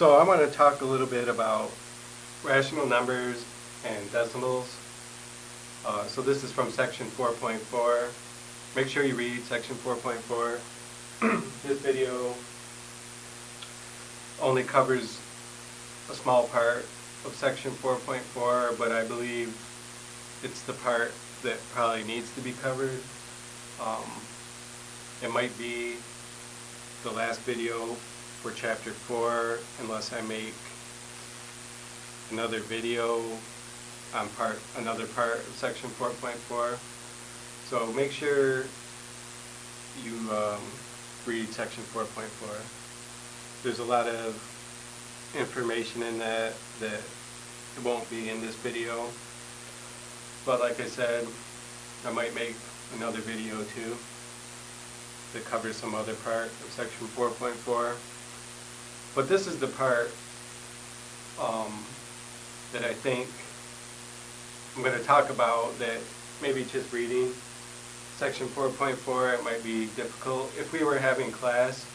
So I want to talk a little bit about rational numbers and decimals. So this is from section 4.4. Make sure you read section 4.4. This video only covers a small part of section 4.4, but I believe it's the part that probably needs to be covered. It might be the last video for chapter 4 unless I make another video on another part of section 4.4. So make sure you read section 4.4. There's a lot of information in that it won't be in this video. But like I said, I might make another video too that covers some other part of section 4.4. But this is the part that I think I'm going to talk about, that maybe just reading section 4.4 it might be difficult. If we were having class,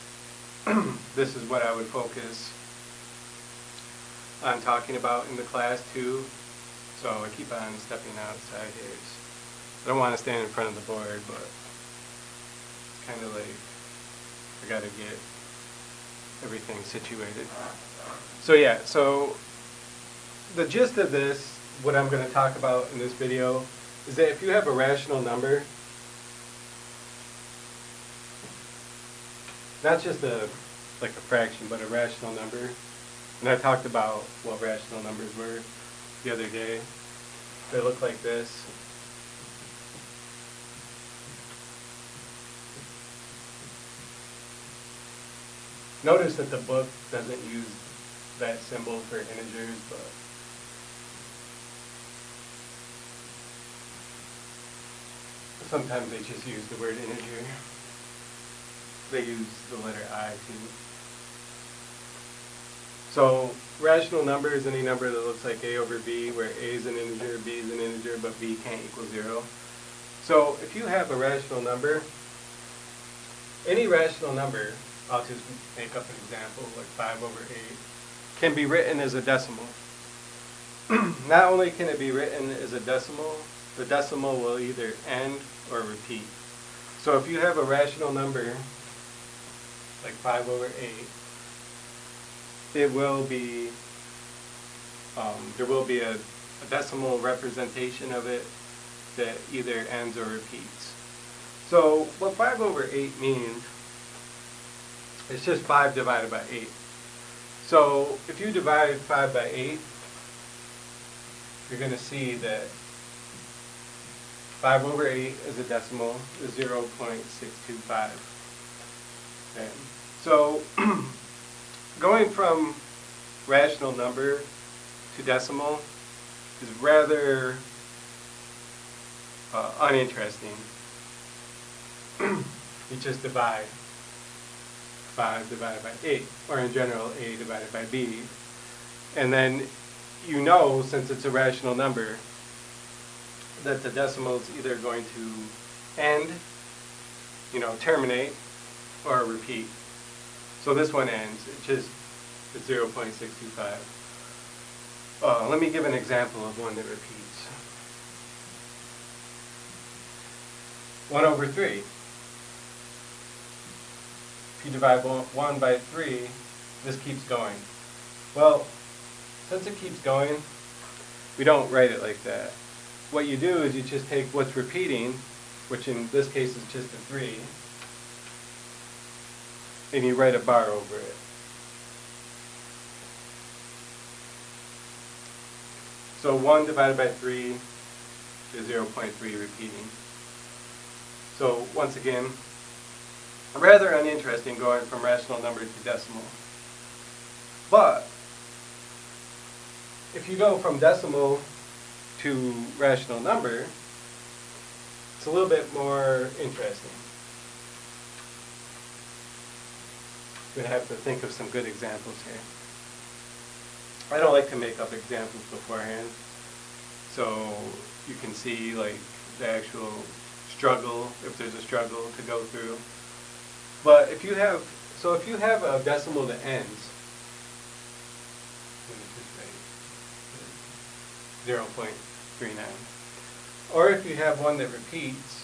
this is what I would focus on talking about in the class too. So I keep on stepping outside here. I don't want to stand in front of the board, but it's kind of like I got to get everything situated. So yeah, so the gist of this, what I'm going to talk about in this video, is that if you have a rational number, not just like a fraction, but a rational number, and I talked about what rational numbers were the other day. They look like this. Notice that the book doesn't use that symbol for integers, but sometimes they just use the word integer. They use the letter I too. So rational number is any number that looks like a over b, where a is an integer, b is an integer, but b can't equal 0. So if you have a rational number, any rational number, I'll just make up an example, like 5 over 8, can be written as a decimal. Not only can it be written as a decimal, the decimal will either end or repeat. So if you have a rational number, like 5 over 8, it will be, there will be a decimal representation of it that either ends or repeats. So what 5 over 8 means, it's just 5 divided by 8. So if you divide 5 by 8, you're going to see that 5 over 8 as a decimal is 0.625. Okay. So going from rational number to decimal is rather uninteresting. You just divide 5 divided by 8, or in general a divided by b, and then you know, since it's a rational number, that the decimal is either going to end, terminate, or repeat. So this one ends, it's 0.625. Let me give an example of one that repeats. 1 over 3. If you divide 1 by 3, this keeps going. Well, since it keeps going, we don't write it like that. What you do is you just take what's repeating, which in this case is just a 3, and you write a bar over it. So 1 divided by 3 is 0.3 repeating. So once again, rather uninteresting going from rational number to decimal. But if you go from decimal to rational number, it's a little bit more interesting. You're going to have to think of some good examples here. I don't like to make up examples beforehand, so you can see like the actual struggle, if there's a struggle to go through. But if you have a decimal that ends, going to just write 0.39. Or if you have one that repeats,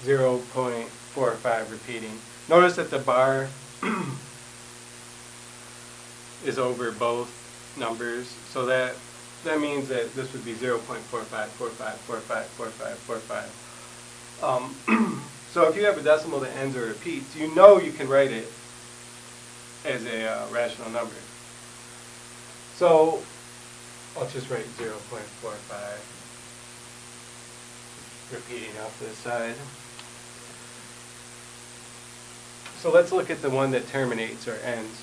0.45 repeating. Notice that the bar is over both numbers, so that means that this would be 0.4545454545. So if you have a decimal that ends or repeats, you know you can write it as a rational number. So I'll just write 0.45 repeating off this side. So let's look at the one that terminates or ends.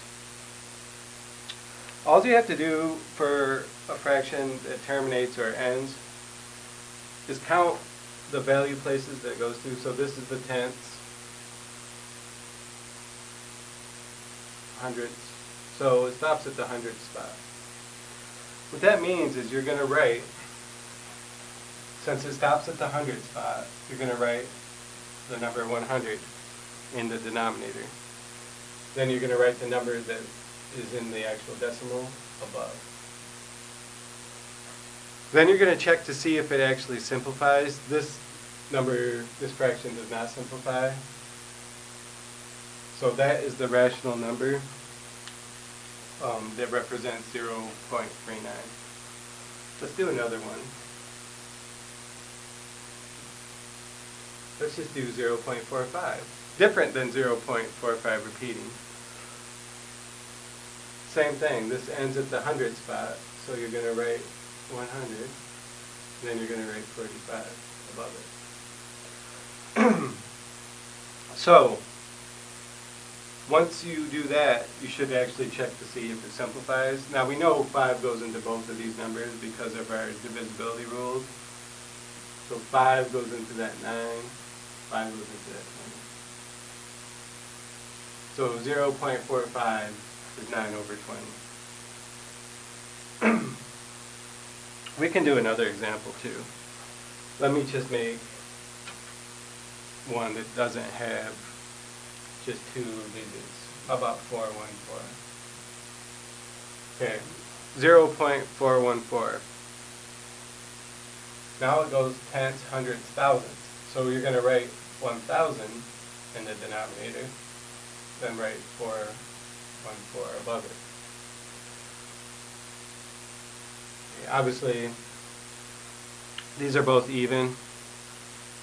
All you have to do for a fraction that terminates or ends is count the value places that it goes to. So this is the tenths, hundredths. So it stops at the hundredth spot. What that means is you're going to write, since it stops at the hundredth spot, you're going to write the number 100 in the denominator. Then you're going to write the number that is in the actual decimal above. Then you're going to check to see if it actually simplifies. This fraction does not simplify. So that is the rational number that represents 0.39. Let's do another one. Let's just do 0.45. Different than 0.45 repeating. Same thing, this ends at the 100 spot, so you're going to write 100, and then you're going to write 45 above it. So, once you do that, you should actually check to see if it simplifies. Now we know 5 goes into both of these numbers because of our divisibility rules. So 5 goes into that 9, 5 goes into that 20. So 0.45 is 9 over 20. We can do another example too. Let me just make one that doesn't have just 2 digits. How about 414? Okay, 0.414. Now it goes tenths, hundredths, thousandths. So you're going to write 1,000 in the denominator, then write 414 above it. Okay, obviously, these are both even,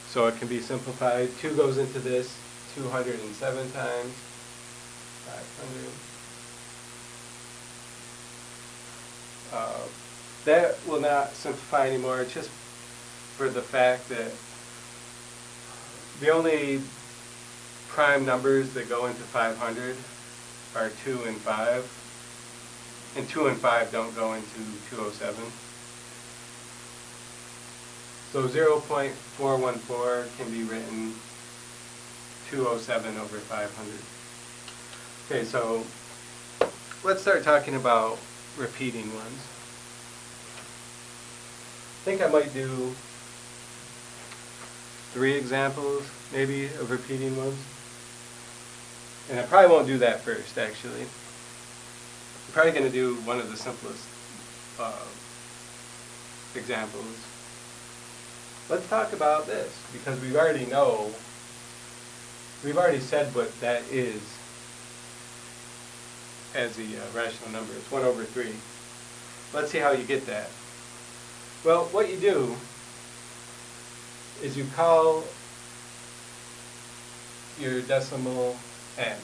so it can be simplified. 2 goes into this 207 times 500. That will not simplify anymore, just for the fact that the only prime numbers that go into 500 are 2 and 5, and 2 and 5 don't go into 207. So 0.414 can be written 207 over 500. Okay, so let's start talking about repeating ones. I think I might do 3 examples, maybe, of repeating ones. And I probably won't do that first, actually. I'm probably going to do one of the simplest examples. Let's talk about this, because we've already said what that is as the rational number. It's 1 over 3. Let's see how you get that. Well, what you do is you call your decimal n,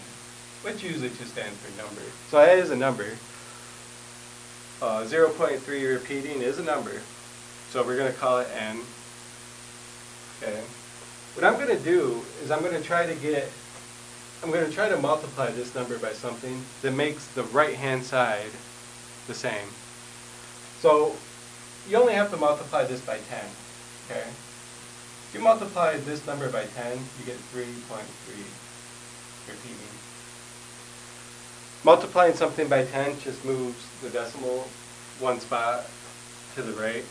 which usually just stands for number. So that is a number. 0.3 repeating is a number, so we're going to call it n. Okay. What I'm going to do is I'm going to try to multiply this number by something that makes the right-hand side the same. So you only have to multiply this by 10. Okay. If you multiply this number by 10, you get 3.3 repeating. Multiplying something by 10 just moves the decimal 1 spot to the right.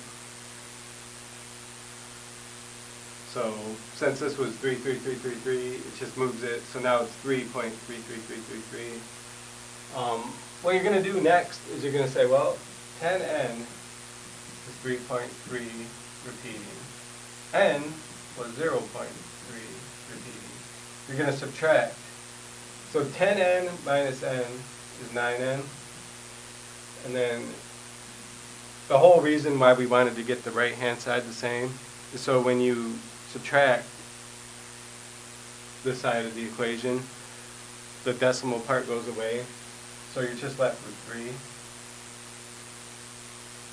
So since this was 33333, it just moves it, so now it's 3.33333. What you're going to do next is you're going to say, well, 10n is 3.3 repeating. N was 0.3 repeating. You're going to subtract. So 10n minus n is 9n. And then the whole reason why we wanted to get the right-hand side the same is so when you subtract this side of the equation, the decimal part goes away. So you're just left with 3.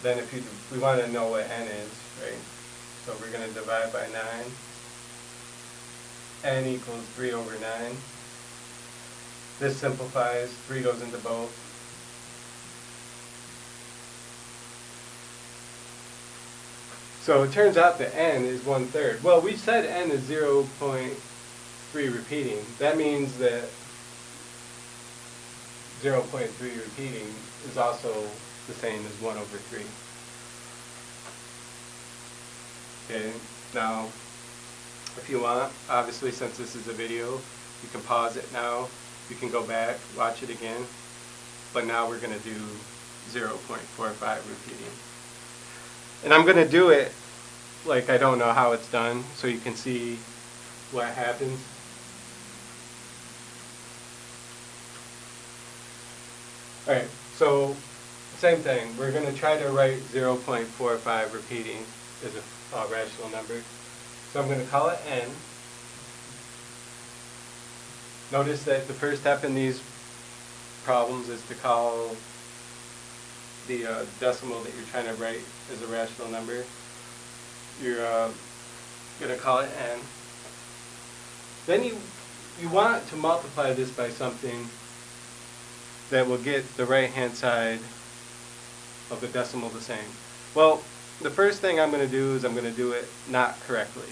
Then if we want to know what n is, right? So we're going to divide by 9. N equals 3 over 9. This simplifies. 3 goes into both. So it turns out that n is 1/3. Well, we said n is 0.3 repeating. That means that 0.3 repeating is also the same as 1/3. Okay, now if you want, obviously since this is a video, you can pause it now. You can go back, watch it again. But now we're going to do 0.45 repeating. And I'm going to do it like I don't know how it's done, so you can see what happens. Alright, so same thing. We're going to try to write 0.45 repeating as a rational number. So I'm going to call it n. Notice that the first step in these problems is to call the decimal that you're trying to write as a rational number. You're going to call it n. Then you want to multiply this by something that will get the right-hand side of the decimal the same. Well, the first thing I'm going to do is I'm going to do it not correctly.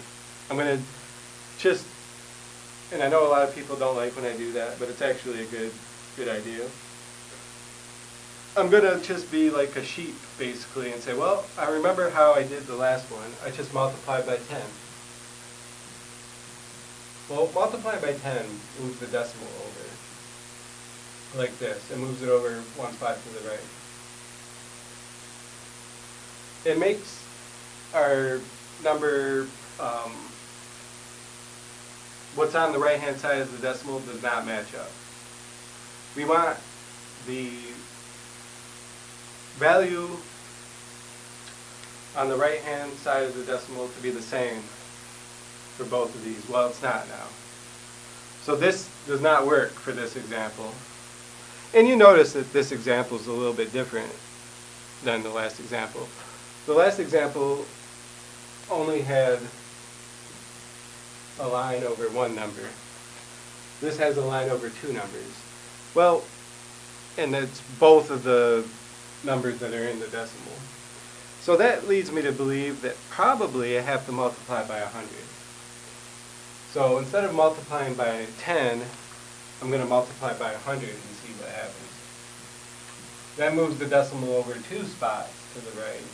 I'm going to just, and I know a lot of people don't like when I do that, but it's actually a good idea. I'm going to just be like a sheep, basically, and say, well, I remember how I did the last one. I just multiplied by 10. Well, multiplying by 10 moves the decimal over, like this. It moves it over one spot to the right. It makes our number, what's on the right-hand side of the decimal does not match up. We want the value on the right-hand side of the decimal to be the same for both of these. Well, it's not now. So this does not work for this example. And you notice that this example is a little bit different than the last example. The last example only had a line over one number. This has a line over two numbers. Well, and it's both of the numbers that are in the decimal. So that leads me to believe that probably I have to multiply by 100. So instead of multiplying by 10, I'm going to multiply by 100 and see what happens. That moves the decimal over 2 spots to the right.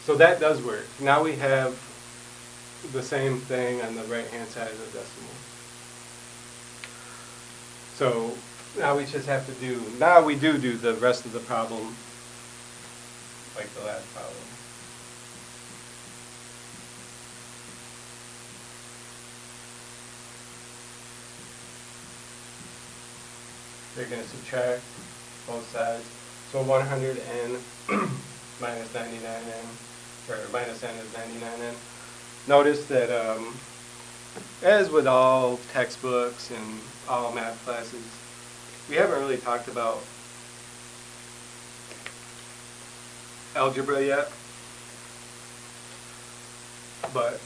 So that does work. Now we have the same thing on the right-hand side of the decimal. So now we just have to do, now we do the rest of the problem like the last problem. They're going to subtract both sides. So 100n minus 99n, or minus n is 99n. Notice that as with all textbooks and all math classes, we haven't really talked about algebra yet, but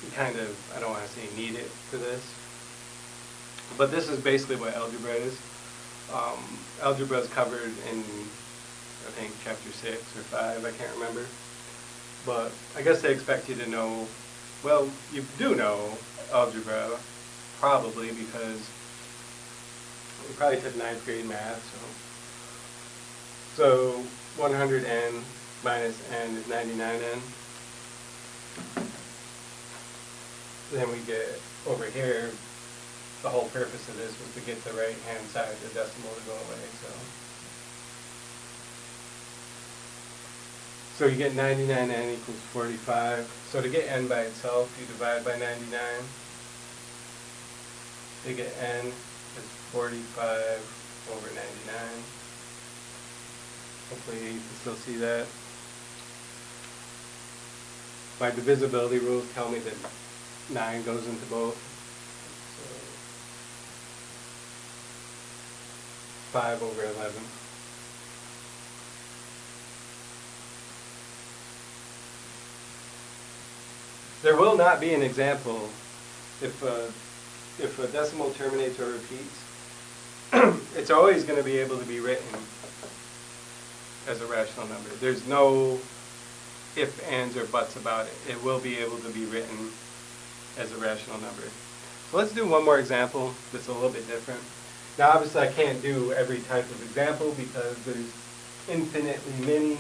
we kind of, I don't want to say need it for this, but this is basically what algebra is. Algebra is covered in, I think, chapter 6 or 5, I can't remember. But I guess they expect you to know, well, you do know algebra, probably, because you probably took 9th grade math. So 100n minus n is 99n. Then we get over here, the whole purpose of this was to get the right hand side of the decimal to go away. So you get 99n equals 45. So to get n by itself, you divide by 99. To get n is 45 over 99. Hopefully you can still see that. My divisibility rules tell me that 9 goes into both. So 5 over 11. There will not be an example if a decimal terminates or repeats. It's always going to be able to be written as a rational number. There's no if, ands, or buts about it. It will be able to be written as a rational number. So let's do one more example that's a little bit different. Now obviously I can't do every type of example because there's infinitely many,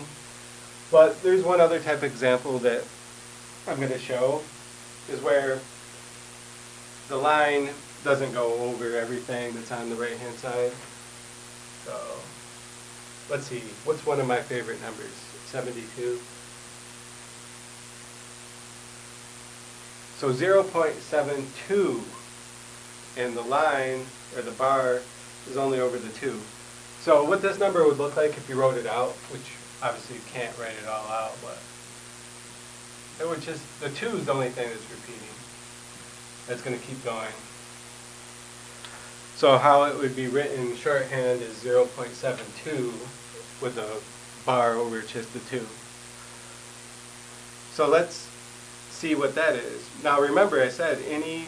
but there's one other type of example that I'm going to show is where the line doesn't go over everything that's on the right hand side. So let's see, what's one of my favorite numbers? 72. So 0.72, and the line, or the bar, is only over the 2. So what this number would look like if you wrote it out, which obviously you can't write it all out, but it would just, the 2 is the only thing that's repeating. That's going to keep going. So how it would be written shorthand is 0.72 with a bar over just the 2. So let's see what that is. Now remember I said any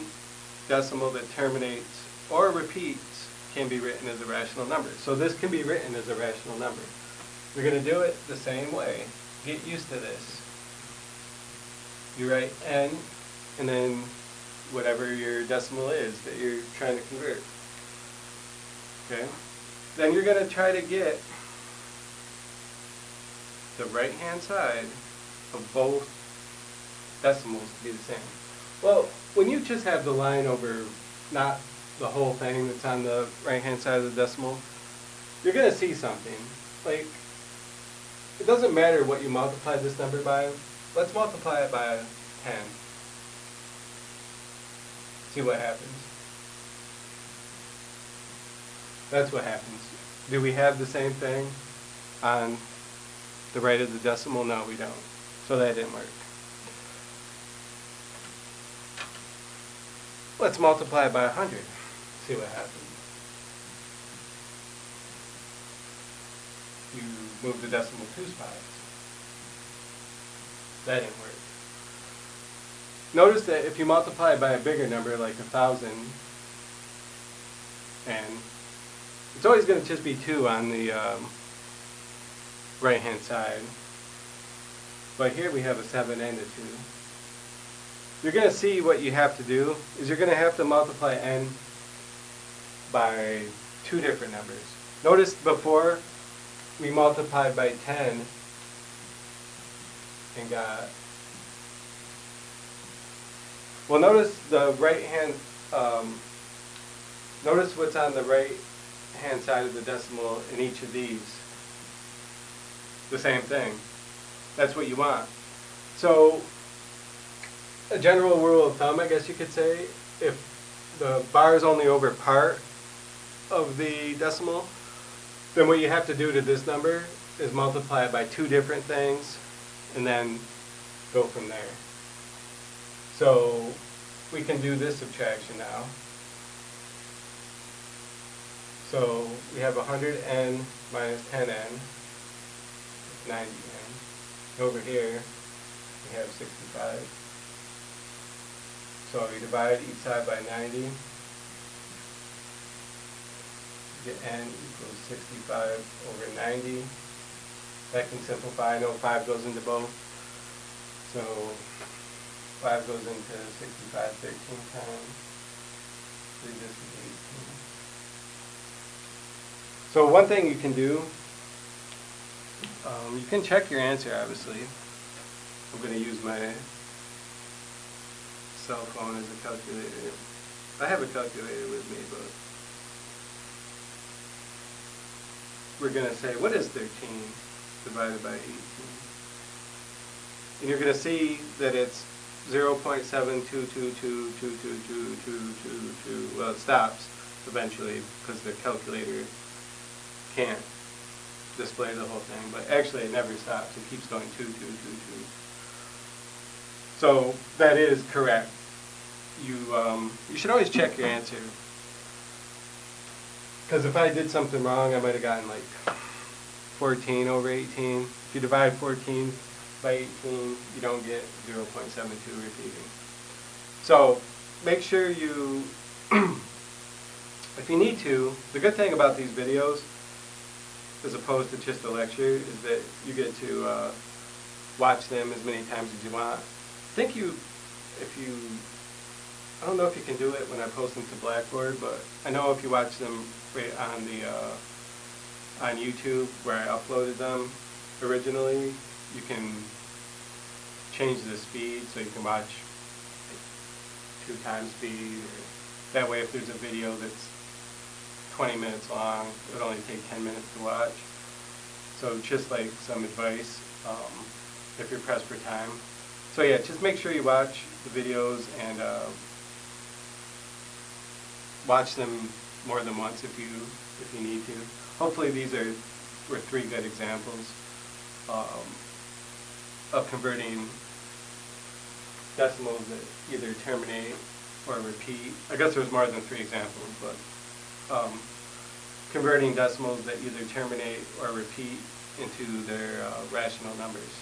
decimal that terminates or repeats can be written as a rational number. So this can be written as a rational number. We're going to do it the same way. Get used to this. You write n and then whatever your decimal is that you're trying to convert. Okay? Then you're going to try to get the right hand side of both decimals to be the same. Well, when you just have the line over not the whole thing that's on the right hand side of the decimal, you're going to see something. Like, it doesn't matter what you multiply this number by. Let's multiply it by 10. See what happens. That's what happens. Do we have the same thing on the right of the decimal? No, we don't. So that didn't work. Let's multiply it by 100. See what happens. You move the decimal 2 spots. That didn't work. Notice that if you multiply it by a bigger number, like 1,000, and it's always going to just be 2 on the right hand side. But here we have a 7 and a 2. You're going to see what you have to do is you're going to have to multiply n by 2 different numbers. Notice before we multiplied by 10 and got, well, notice the right hand, notice what's on the right hand side of the decimal in each of these. The same thing. That's what you want. So a general rule of thumb, I guess you could say, if the bar is only over part of the decimal, then what you have to do to this number is multiply it by 2 different things and then go from there. So we can do this subtraction now. So we have 100n minus 10n, 90n. Over here we have 65. So we divide each side by 90. Get n equals 65 over 90. That can simplify. I know 5 goes into both. So 5 goes into 65 13 times. This is 18. So one thing you can do You can check your answer, obviously. I'm going to use my cell phone as a calculator. I have a calculator with me, but we're going to say, what is 13 divided by 18? And you're going to see that it's 0.722222222. Well, it stops eventually because the calculator can't display the whole thing, but actually it never stops. It keeps going 2222. So that is correct. You should always check your answer, because if I did something wrong, I might have gotten like 14 over 18. If you divide 14 by 18, you don't get 0.72 repeating. So make sure you, if you need to, the good thing about these videos, as opposed to just a lecture, is that you get to watch them as many times as you want. I don't know if you can do it when I post them to Blackboard, but I know if you watch them right on the on YouTube where I uploaded them originally, you can change the speed so you can watch like 2 times speed. Or that way, if there's a video that's 20 minutes long, it would only take 10 minutes to watch. So just like some advice, if you're pressed for time. So yeah, just make sure you watch the videos and watch them more than once if you need to. Hopefully these were 3 good examples of converting decimals that either terminate or repeat. I guess there's more than 3 examples, but converting decimals that either terminate or repeat into their rational numbers.